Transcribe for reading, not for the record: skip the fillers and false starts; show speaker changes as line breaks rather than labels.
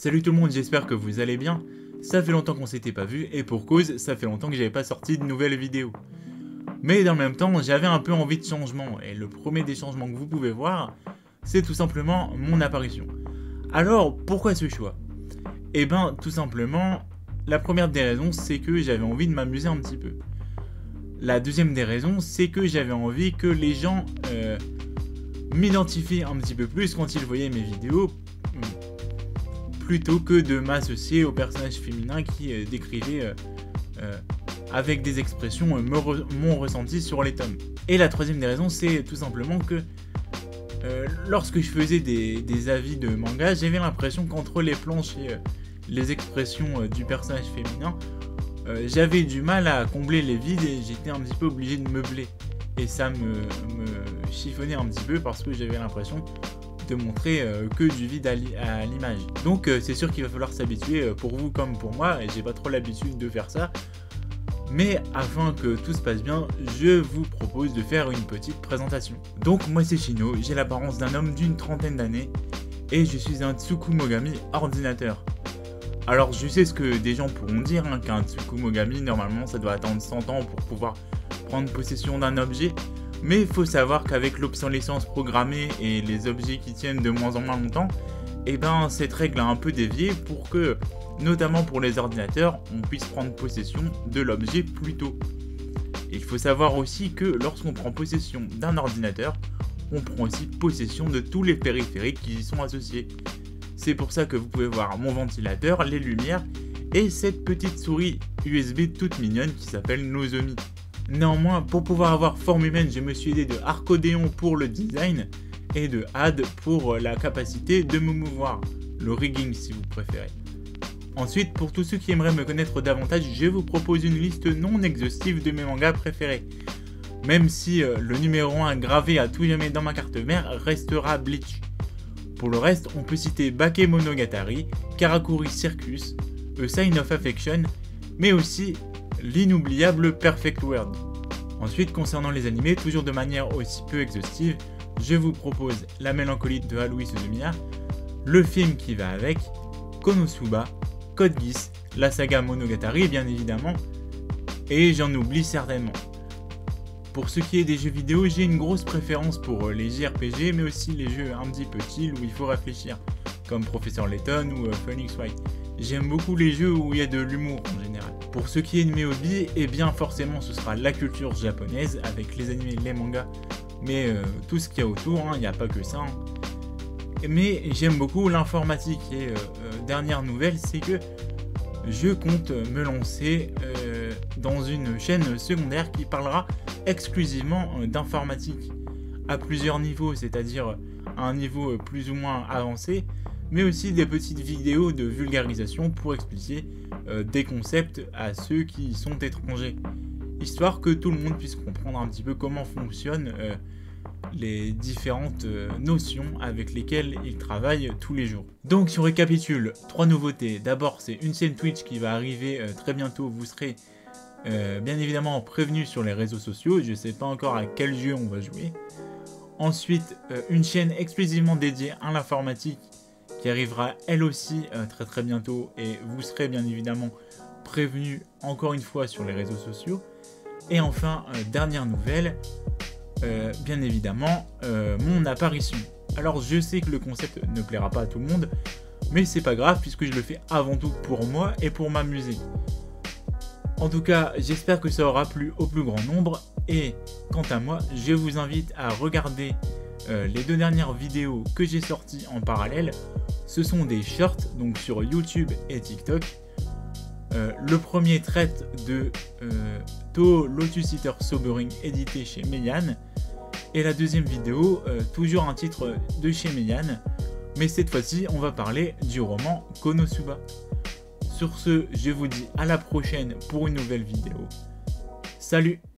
Salut tout le monde, j'espère que vous allez bien. Ça fait longtemps qu'on s'était pas vu et pour cause, ça fait longtemps que j'avais pas sorti de nouvelles vidéos. Mais dans le même temps, j'avais un peu envie de changement et le premier des changements que vous pouvez voir, c'est tout simplement mon apparition. Alors, pourquoi ce choix? Eh ben, tout simplement, la première des raisons, c'est que j'avais envie de m'amuser un petit peu. La deuxième des raisons, c'est que j'avais envie que les gens m'identifient un petit peu plus quand ils voyaient mes vidéos, plutôt que de m'associer aux personnages féminins qui décrivaient avec des expressions mon ressenti sur les tomes. Et la troisième des raisons, c'est tout simplement que lorsque je faisais des avis de manga, j'avais l'impression qu'entre les planches et les expressions du personnage féminin, j'avais du mal à combler les vides et j'étais un petit peu obligé de meubler. Et ça me chiffonnait un petit peu parce que j'avais l'impression de montrer que du vide à l'image. Donc c'est sûr qu'il va falloir s'habituer pour vous comme pour moi, et j'ai pas trop l'habitude de faire ça. Mais afin que tout se passe bien, je vous propose de faire une petite présentation. Donc moi c'est Shino, j'ai l'apparence d'un homme d'une trentaine d'années, et je suis un Tsukumogami ordinateur. Alors je sais ce que des gens pourront dire, qu'un Tsukumogami, normalement ça doit attendre 100 ans pour pouvoir prendre possession d'un objet. Mais il faut savoir qu'avec l'obsolescence programmée et les objets qui tiennent de moins en moins longtemps, eh ben cette règle a un peu dévié pour que, notamment pour les ordinateurs, on puisse prendre possession de l'objet plus tôt. Et il faut savoir aussi que lorsqu'on prend possession d'un ordinateur, on prend aussi possession de tous les périphériques qui y sont associés. C'est pour ça que vous pouvez voir mon ventilateur, les lumières et cette petite souris USB toute mignonne qui s'appelle Nozomi. Néanmoins, pour pouvoir avoir forme humaine, je me suis aidé de Arcodéon pour le design et de Had pour la capacité de me mouvoir, le rigging si vous préférez. Ensuite, pour tous ceux qui aimeraient me connaître davantage, je vous propose une liste non exhaustive de mes mangas préférés. Même si le numéro 1 gravé à tout jamais dans ma carte mère restera Bleach. Pour le reste, on peut citer Bakemonogatari, Karakuri Circus, A Sign of Affection, mais aussi l'inoubliable Perfect World. Ensuite, concernant les animés, toujours de manière aussi peu exhaustive, je vous propose La Mélancolie de Haruhi Suzumiya, le film qui va avec, Konosuba, Code Geass, la saga Monogatari bien évidemment, et j'en oublie certainement. Pour ce qui est des jeux vidéo, j'ai une grosse préférence pour les JRPG, mais aussi les jeux un petit peu chill où il faut réfléchir, comme Professor Layton ou Phoenix Wright. J'aime beaucoup les jeux où il y a de l'humour en général. Pour ce qui est de mes hobbies, eh bien forcément ce sera la culture japonaise avec les animés, les mangas, mais tout ce qu'il y a autour, il n'y a pas que ça. Mais j'aime beaucoup l'informatique et dernière nouvelle, c'est que je compte me lancer dans une chaîne secondaire qui parlera exclusivement d'informatique à plusieurs niveaux, c'est-à-dire à un niveau plus ou moins avancé, mais aussi des petites vidéos de vulgarisation pour expliquer des concepts à ceux qui y sont étrangers, histoire que tout le monde puisse comprendre un petit peu comment fonctionnent les différentes notions avec lesquelles ils travaillent tous les jours. Donc si on récapitule, 3 nouveautés. D'abord c'est une chaîne Twitch qui va arriver très bientôt, vous serez bien évidemment prévenu sur les réseaux sociaux, je ne sais pas encore à quel jeu on va jouer. Ensuite une chaîne exclusivement dédiée à l'informatique qui arrivera elle aussi très bientôt et vous serez bien évidemment prévenu encore une fois sur les réseaux sociaux. Et enfin, dernière nouvelle, bien évidemment, mon apparition. Alors je sais que le concept ne plaira pas à tout le monde, mais c'est pas grave puisque je le fais avant tout pour moi et pour m'amuser. En tout cas, j'espère que ça aura plu au plus grand nombre et quant à moi, je vous invite à regarder les 2 dernières vidéos que j'ai sorties en parallèle. Ce sont des shorts donc sur YouTube et TikTok. Le premier traite de Touhou Lotus Eater Sobering édité chez Meian. Et la deuxième vidéo, toujours un titre de chez Meian. Mais cette fois-ci, on va parler du roman Konosuba. Sur ce, je vous dis à la prochaine pour une nouvelle vidéo. Salut!